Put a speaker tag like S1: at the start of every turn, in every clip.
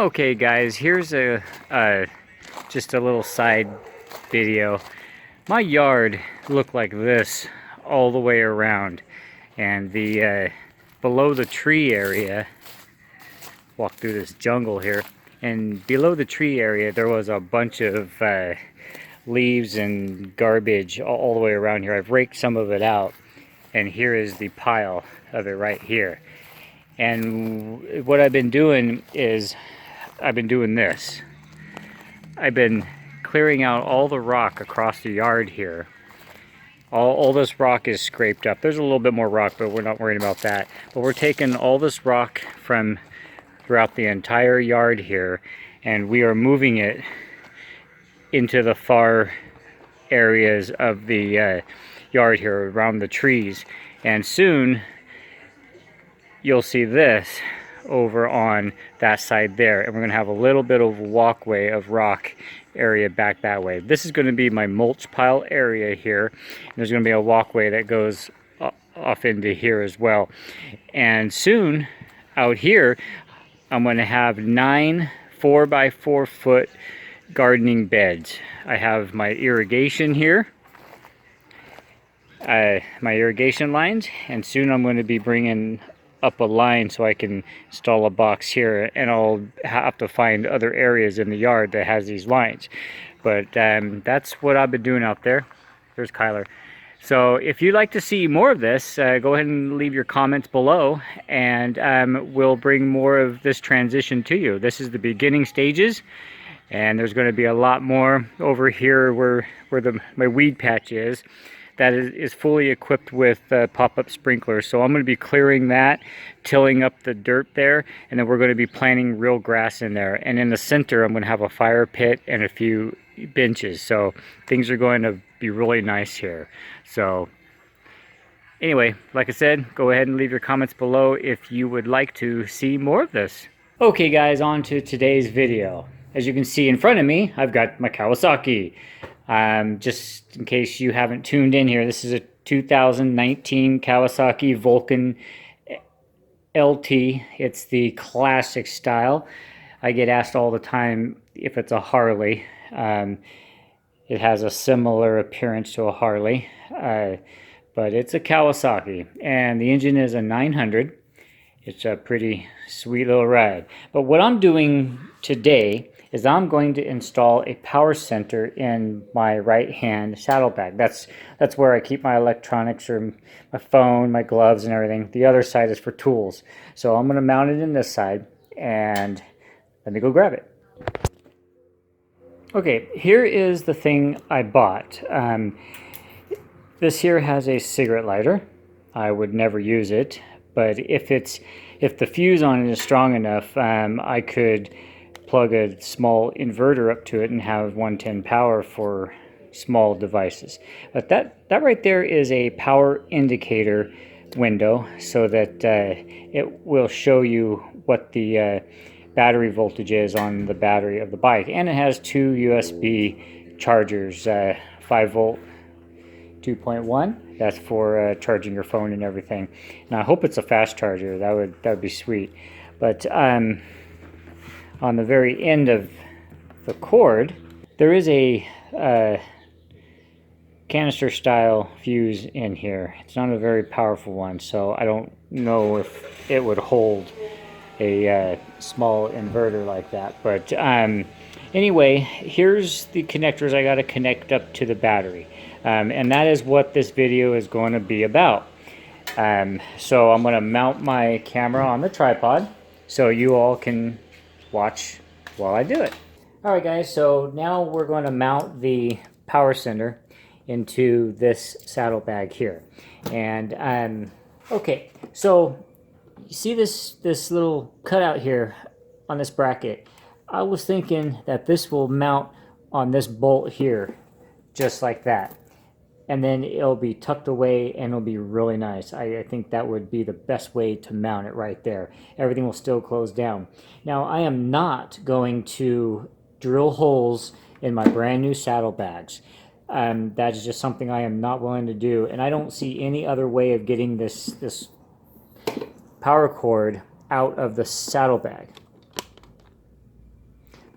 S1: Okay guys, here's just a little side video. My yard looked like this all the way around, and the below the tree area, walk through this jungle here, and below the tree area there was a bunch of leaves and garbage all the way around here. I've raked some of it out, and here is the pile of it right here. And what I've been doing is I've been doing this. I've been clearing out all the rock across the yard here. All this rock is scraped up. There's a little bit more rock, but we're not worried about that. But we're taking all this rock from throughout the entire yard here, and we are moving it into the far areas of the yard here around the trees. And soon you'll see this over on that side there, and we're going to have a little bit of walkway of rock area back that way. This is going to be my mulch pile area here, and there's going to be a walkway that goes off into here as well. And soon out here I'm going to have 9 4x4 foot gardening beds. I have my irrigation here, my irrigation lines, and soon I'm going to be bringing up a line so I can install a box here, and I'll have to find other areas in the yard that has these lines. But that's what I've been doing out there. There's Kyler. So if you'd like to see more of this, go ahead and leave your comments below, and we'll bring more of this transition to you. This is the beginning stages, and there's going to be a lot more over here where my weed patch is. That is fully equipped with pop-up sprinklers. So I'm going to be clearing that, tilling up the dirt there, and then we're going to be planting real grass in there. And in the center, I'm going to have a fire pit and a few benches. So things are going to be really nice here. So anyway, like I said, go ahead and leave your comments below if you would like to see more of this. Okay guys, on to today's video. As you can see in front of me, I've got my Kawasaki. Just in case you haven't tuned in here, this is a 2019 Kawasaki Vulcan LT. It's the classic style. I get asked all the time if it's a Harley. It has a similar appearance to a Harley, but it's a Kawasaki, and the engine is a 900. It's a pretty sweet little ride. But what I'm doing today is I'm going to install a power center in my right hand saddlebag. That's where I keep my electronics, or my phone, my gloves and everything. The other side is for tools. So I'm going to mount it in this side, and let me go grab it. Okay, here is the thing I bought. This here has a cigarette lighter. I would never use it, but if the fuse on it is strong enough, I could plug a small inverter up to it and have 110 power for small devices. But that right there is a power indicator window, so that it will show you what the battery voltage is on the battery of the bike. And it has 2 USB chargers, 5 volt 2.1. That's for charging your phone and everything. Now I hope it's a fast charger. That would be sweet. But on the very end of the cord, there is a canister style fuse in here. It's not a very powerful one, so I don't know if it would hold a small inverter like that. But anyway, here's the connectors I got to connect up to the battery, and that is what this video is going to be about. So I'm going to mount my camera on the tripod so you all can watch while I do it. Alright guys, so now we're going to mount the power center into this saddlebag here. And okay, so you see this little cutout here on this bracket. I was thinking that this will mount on this bolt here, just like that. And then it'll be tucked away and it'll be really nice. I think that would be the best way to mount it right there. Everything will still close down. Now I am not going to drill holes in my brand new saddlebags. That is just something I am not willing to do, and I don't see any other way of getting this power cord out of the saddlebag.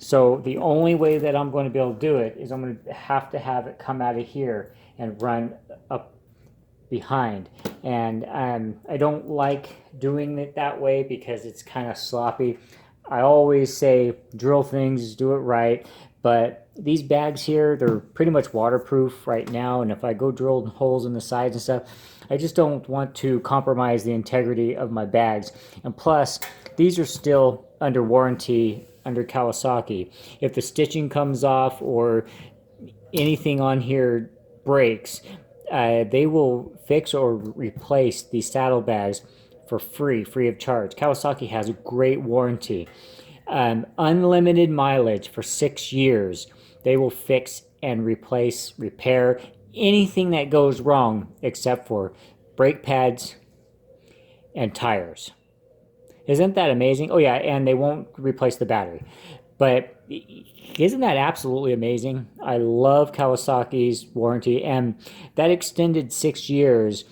S1: So the only way that I'm going to be able to do it is I'm going to have it come out of here and run up behind. And I don't like doing it that way because it's kind of sloppy. I always say drill things, do it right. But these bags here, they're pretty much waterproof right now. And if I go drill holes in the sides and stuff, I just don't want to compromise the integrity of my bags. And plus, these are still under warranty under Kawasaki. If the stitching comes off or anything on here breaks, they will fix or replace these saddlebags for free of charge. Kawasaki has a great warranty. Unlimited mileage for 6 years. They will fix and replace, repair anything that goes wrong except for brake pads and tires. Isn't that amazing? Oh yeah, and they won't replace the battery. But isn't that absolutely amazing? I love Kawasaki's warranty, and that extended 6 years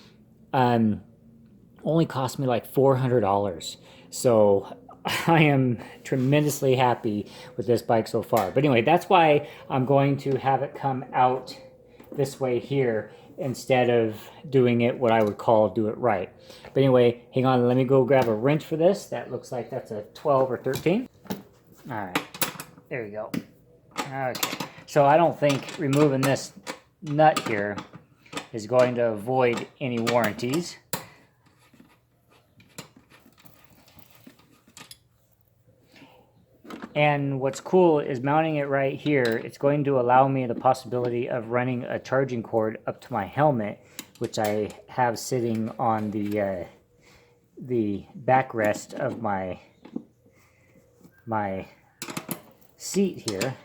S1: only cost me like $400. So I am tremendously happy with this bike so far. But anyway, that's why I'm going to have it come out this way here instead of doing it what I would call do it right. But anyway, hang on, let me go grab a wrench for this. That looks like that's a 12 or 13. All right, there you go. Okay, so I don't think removing this nut here is going to avoid any warranties. And what's cool is mounting it right here, it's going to allow me the possibility of running a charging cord up to my helmet, which I have sitting on the backrest of my seat here.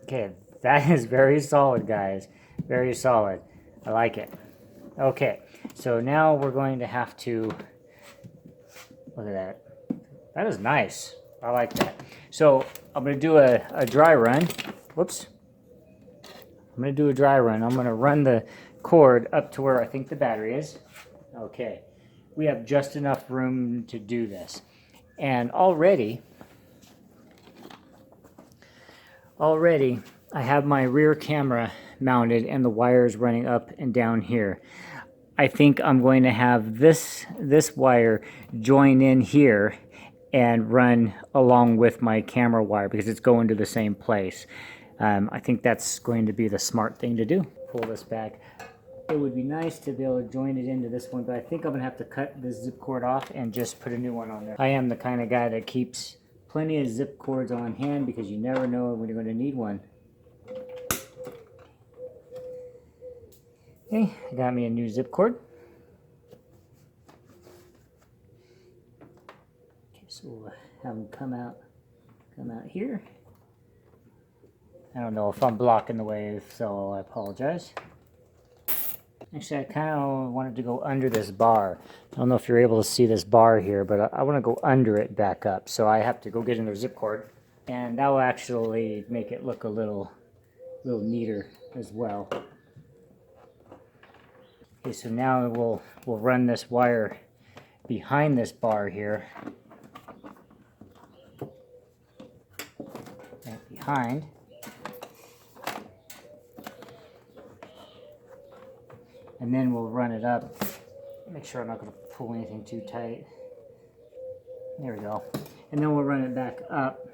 S1: Okay, that is very solid, guys. Very solid. I like it. Okay, so now we're going to have to, look at that. That is nice. I like that. So I'm going to do a dry run. Whoops. I'm going to do a dry run. I'm going to run the cord up to where I think the battery is. Okay. We have just enough room to do this. And already I have my rear camera mounted and the wires running up and down here. I think I'm going to have this wire join in here and run along with my camera wire because it's going to the same place. I think that's going to be the smart thing to do. Pull this back. It would be nice to be able to join it into this one, but I think I'm going to have to cut this zip cord off and just put a new one on there. I am the kind of guy that keeps plenty of zip cords on hand because you never know when you're going to need one. Okay, I got me a new zip cord. Okay, so we'll have them come out here. I don't know if I'm blocking the way, so I apologize. Actually, I kind of wanted to go under this bar. I don't know if you're able to see this bar here, but I want to go under it back up. So I have to go get another zip cord, and that will actually make it look a little neater as well. Okay, so now we'll run this wire behind this bar here. Right behind. And then we'll run it up. Make sure I'm not going to pull anything too tight. There we go. And then we'll run it back up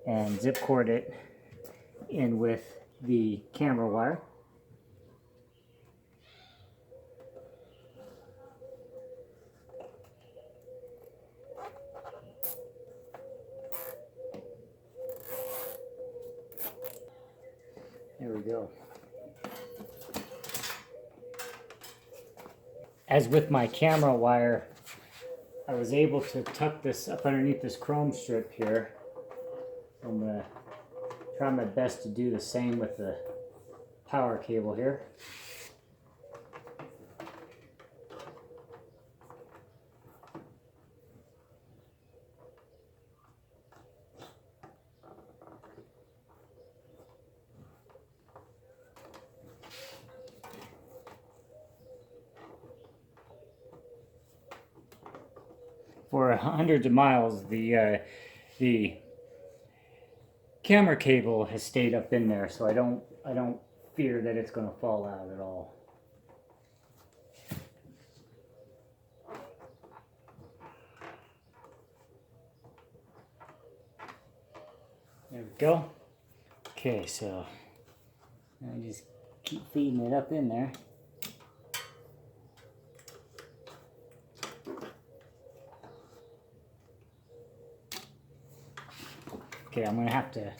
S1: and zip cord it in with the camera wire. There we go. As with my camera wire, I was able to tuck this up underneath this chrome strip here. I'm going to try my best to do the same with the power cable here. for hundreds of miles, the camera cable has stayed up in there, so I don't fear that it's going to fall out at all. There we go. Okay, so I just keep feeding it up in there. Okay, I'm going to have to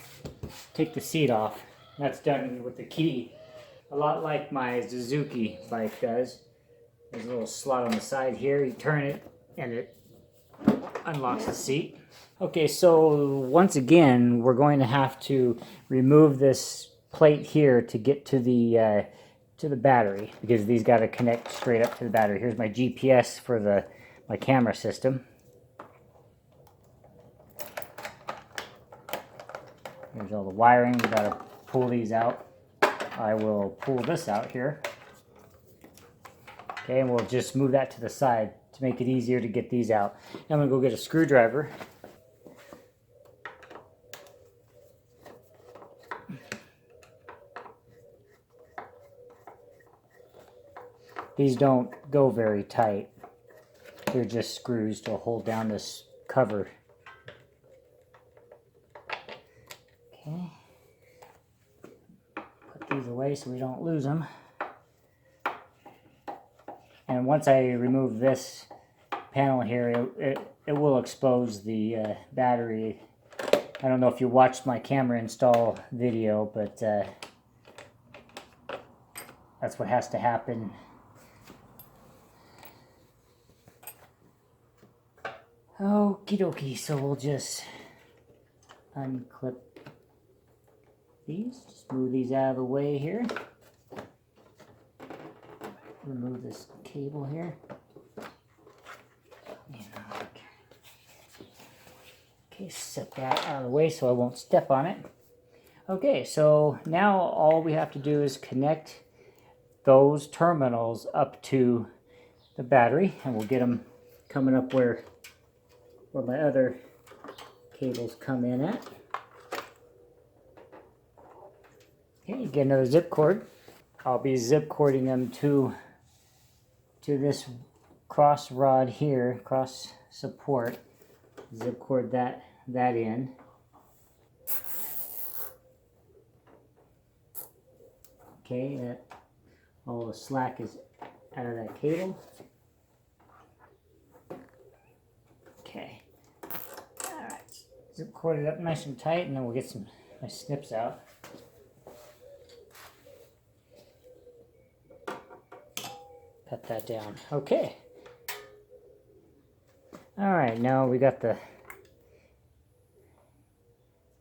S1: take the seat off. That's done with the key. A lot like my Suzuki bike does. There's a little slot on the side here. You turn it and it unlocks the seat. Okay, so once again, we're going to have to remove this plate here to get to the battery, because these got to connect straight up to the battery. Here's my GPS for my camera system. There's all the wiring. We got to pull these out. I will pull this out here. Okay, and we'll just move that to the side to make it easier to get these out. Now I'm going to go get a screwdriver. These don't go very tight. They're just screws to hold down this cover. Okay. Put these away so we don't lose them. And once I remove this panel here, it will expose the battery. I don't know if you watched my camera install video, but that's what has to happen. Okie dokie, so we'll just unclip these, just move these out of the way here. Remove this cable here. Okay, set that out of the way so I won't step on it. Okay, so now all we have to do is connect those terminals up to the battery, and we'll get them coming up where my other cables come in at. Okay, get another zip cord. I'll be zip cording them to this cross rod here, cross support. Zip cord that in. Okay, all the slack is out of that cable. Okay. Alright. Zip cord it up nice and tight, and then we'll get some nice snips out. Cut that down. Okay. Alright, now we got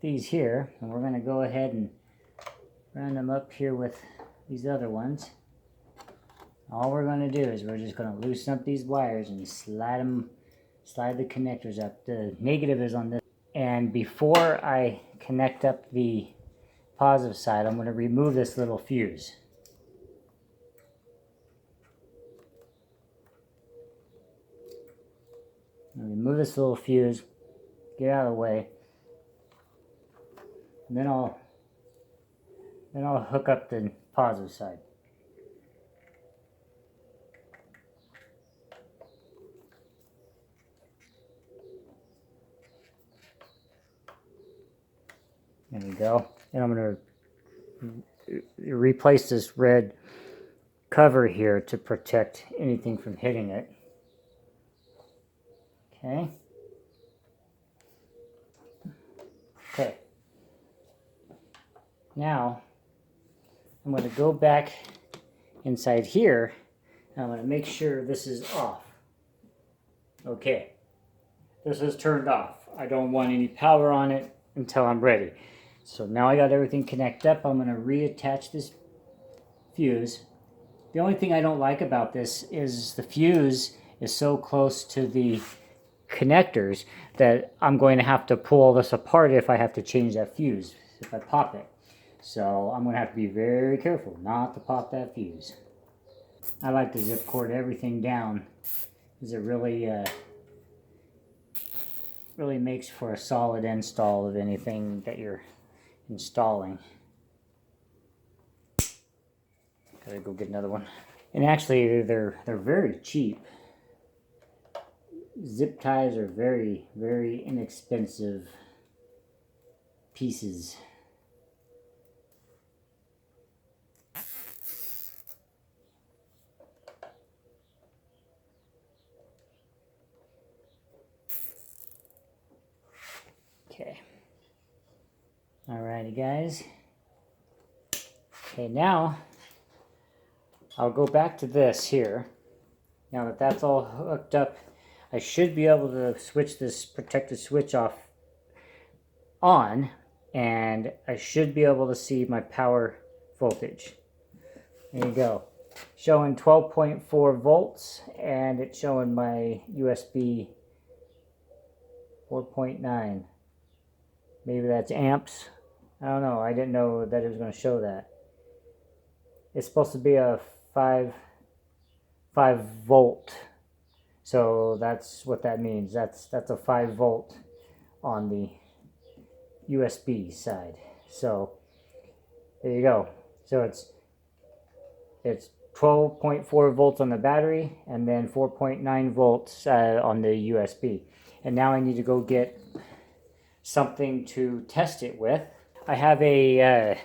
S1: these here, and we're going to go ahead and run them up here with these other ones. All we're going to do is we're just going to loosen up these wires and slide the connectors up. The negative is on this. And before I connect up the positive side, I'm going to remove this little fuse. Remove this little fuse, get out of the way, and then I'll hook up the positive side. There we go. And I'm going to replace this red cover here to protect anything from hitting it. Okay. Okay. Now, I'm going to go back inside here, and I'm going to make sure this is off. Okay. This is turned off. I don't want any power on it until I'm ready. So now I got everything connected up. I'm going to reattach this fuse. The only thing I don't like about this is the fuse is so close to the connectors that I'm going to have to pull this apart if I have to change that fuse, if I pop it. So I'm going to have to be very careful not to pop that fuse. I like to zip cord everything down because it really really makes for a solid install of anything that you're installing. Gotta go get another one. And actually, they're very cheap. Zip ties are very, very inexpensive pieces. Okay. Alrighty, guys. Okay, now I'll go back to this here. Now that that's all hooked up, I should be able to switch this protective switch off on, and I should be able to see my power voltage. There you go. Showing 12.4 volts, and it's showing my USB 4.9. Maybe that's amps. I don't know. I didn't know that it was going to show that. It's supposed to be a 5 volt. So that's what that means. That's a 5 volt on the USB side. So there you go. So it's 12.4 volts on the battery, and then 4.9 volts on the USB. And now I need to go get something to test it with. I have a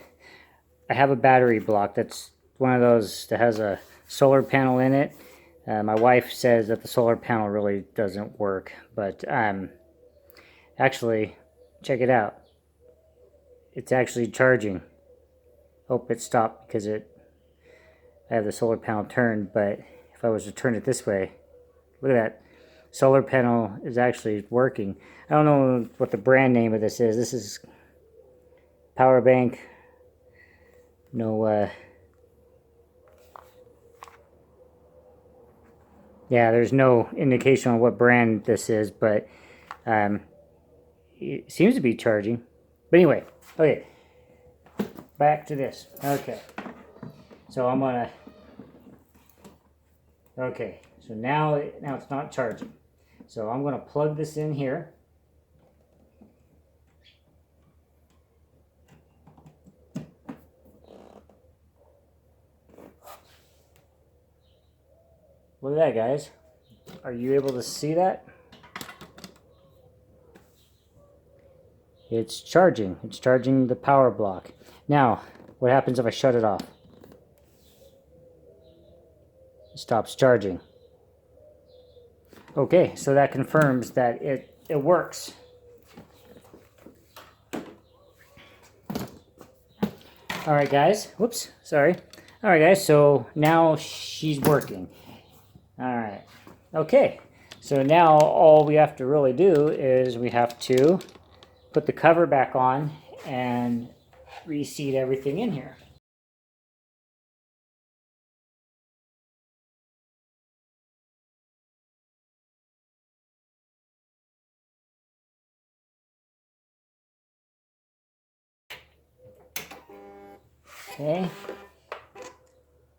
S1: battery block. That's one of those that has a solar panel in it. My wife says that the solar panel really doesn't work, but actually, check it out. It's actually charging. Hope it stopped because I have the solar panel turned, but if I was to turn it this way, look at that. Solar panel is actually working. I don't know what the brand name of this is. This is power bank. No, yeah, there's no indication on what brand this is, but it seems to be charging. But anyway, okay, back to this. Okay, so I'm gonna. Okay, so now it's not charging. So I'm gonna plug this in here. Look at that, guys. Are you able to see that? It's charging. It's charging the power block. Now, what happens if I shut it off? It stops charging. Okay, so that confirms that it works. Alright, guys. Whoops, sorry. Alright, guys, so now she's working. Alright. Okay, so now all we have to really do is we have to put the cover back on and reseat everything in here. Okay.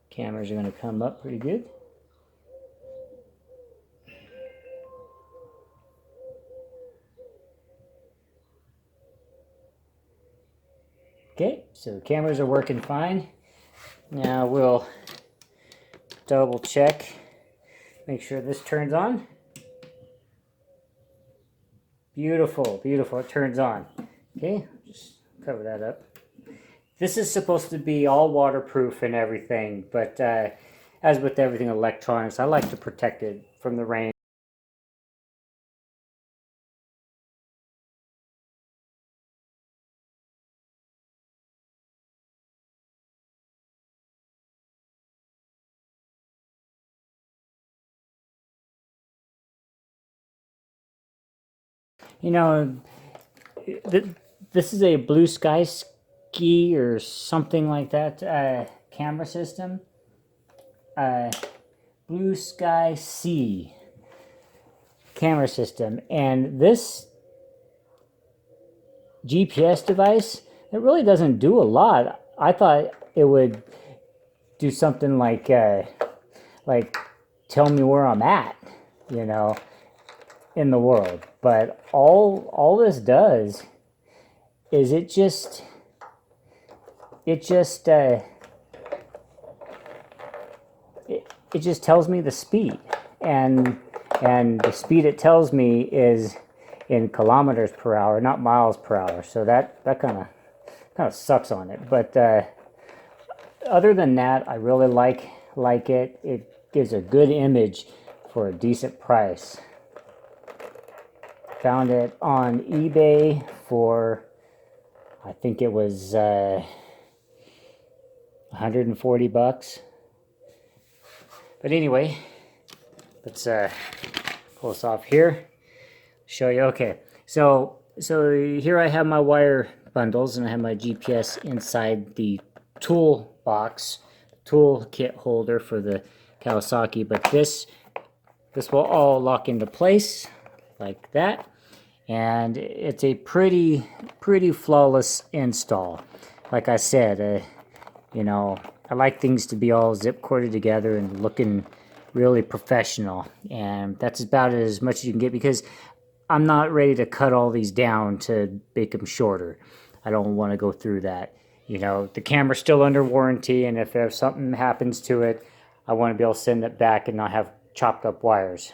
S1: Cameras are going to come up pretty good. Okay, so the cameras are working fine. Now we'll double check, make sure this turns on. Beautiful, beautiful, it turns on. Okay, just cover that up. This is supposed to be all waterproof and everything, but as with everything electronics, I like to protect it from the rain. You know, this is a Blue Sky Ski or something like that camera system. Blue Sky C camera system, and this GPS device, it really doesn't do a lot. I thought it would do something like tell me where I'm at, you know. in the world, but all this does is it just it just tells me the speed, and the speed it tells me is in kilometers per hour, not miles per hour. So that kind of sucks on it. But other than that, I really like it. It gives a good image for a decent price. Found it on eBay for, I think it was 140 bucks. But anyway, let's pull this off here. Show you. Okay, so here I have my wire bundles, and I have my GPS inside the tool box, tool kit holder for the Kawasaki. But this will all lock into place like that, and it's a pretty flawless install. Like I said, you know, I like things to be all zip corded together and looking really professional, and that's about as much as you can get, because I'm not ready to cut all these down to make them shorter. I don't want to go through that. You know, the camera's still under warranty, and if there's something happens to it, I want to be able to send it back and not have chopped up wires.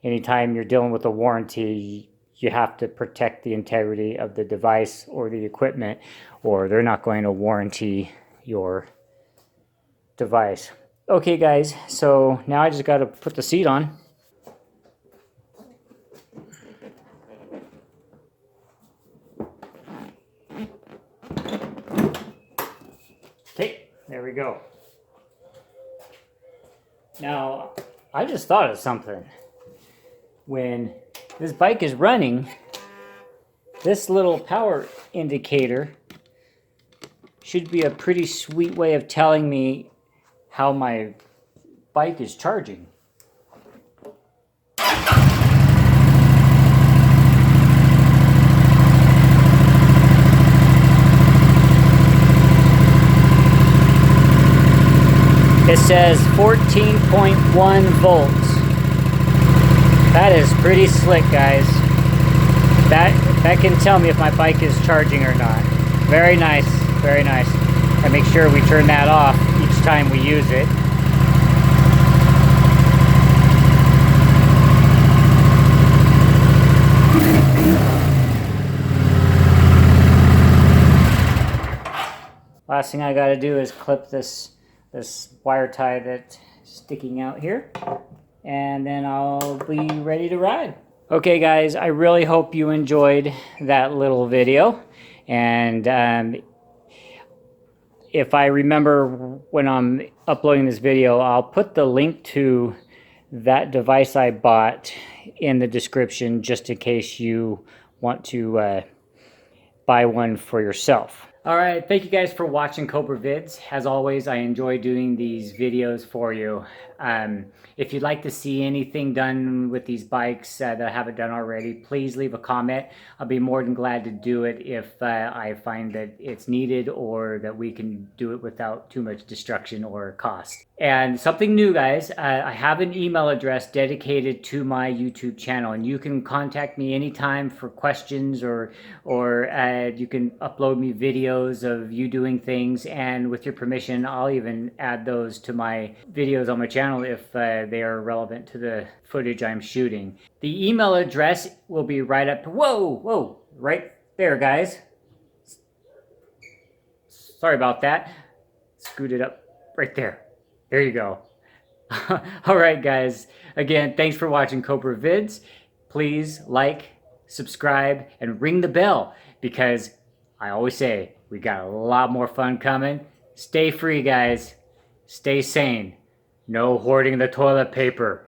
S1: Anytime you're dealing with a warranty, you have to protect the integrity of the device or the equipment, or they're not going to warranty your device. Okay guys, so now I just got to put the seat on. Okay, there we go. Now, I just thought of something. When this bike is running, this little power indicator should be a pretty sweet way of telling me how my bike is charging. It says 14.1 volts. That is pretty slick, guys. That can tell me if my bike is charging or not. Very nice, very nice. And make sure we turn that off each time we use it. Last thing I gotta do is clip this wire tie that's sticking out here, and then I'll be ready to ride. Okay guys, I really hope you enjoyed that little video, and if I remember when I'm uploading this video, I'll put the link to that device I bought in the description, just in case you want to buy one for yourself. Alright, thank you guys for watching Cobra Vids. As always, I enjoy doing these videos for you. If you'd like to see anything done with these bikes that I haven't done already, please leave a comment. I'll be more than glad to do it if I find that it's needed, or that we can do it without too much destruction or cost. And something new, guys, I have an email address dedicated to my YouTube channel, and you can contact me anytime for questions, or you can upload me videos of you doing things, and with your permission, I'll even add those to my videos on my channel if they are relevant to the footage I'm shooting. The email address will be right up, whoa, right there, guys. Sorry about that. Scoot it up right there. There you go. Alright guys, again, thanks for watching Cobra Vids. Please like, subscribe, and ring the bell, because I always say we got a lot more fun coming. Stay free, guys. Stay sane. No hoarding the toilet paper.